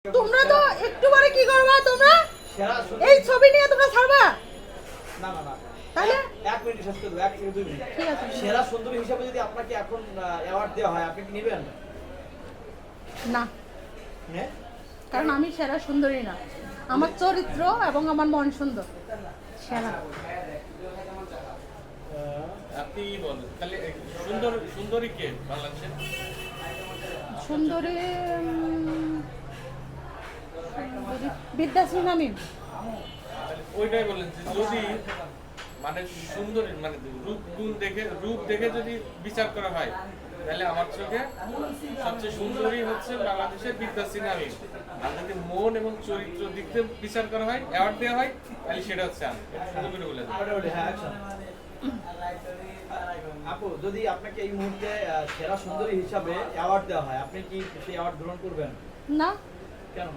তোমরা তো একটু পরে কি করবা তোমরা এই ছবি নিয়ে তোমরা ছাড়বা না না না তাহলে এক মিনিট শেষ করব এক থেকে 2 মিনিট ঠিক আছে সেরা সুন্দরী হিসেবে যদি আপনাকে এখন অ্যাওয়ার্ড দেওয়া হয় আপনি কি নেবেন না হ্যাঁ কারণ আমি সেরা সুন্দরী না আমার চরিত্র এবং আমার মন সুন্দর সেরা আপনি বলেন তাহলে সুন্দর সুন্দরী কে বাংলাদেশে সুন্দরী বিদ্যাশ্রী নামিম তাহলে ওইটাই বলেন যে যদি মানে সুন্দরী মানে রূপ দেখে যদি বিচার করা হয় তাহলে আমার চোখে সবচেয়ে সুন্দরী হচ্ছে বাংলাদেশের বিদ্যাশ্রী নামিম আর যদি মন এবং চরিত্র দিক থেকে বিচার করা হয় অ্যাওয়ার্ড দেওয়া হয় তাহলে সেটা হচ্ছে আমি সুন্দর করে বলে দেন হ্যাঁ অ্যাকশন আপু যদি আপনাকে এই মুহূর্তে সেরা সুন্দরী হিসাবে অ্যাওয়ার্ড দেওয়া হয় আপনি কি সেই অ্যাওয়ার্ড গ্রহণ করবেন না কেন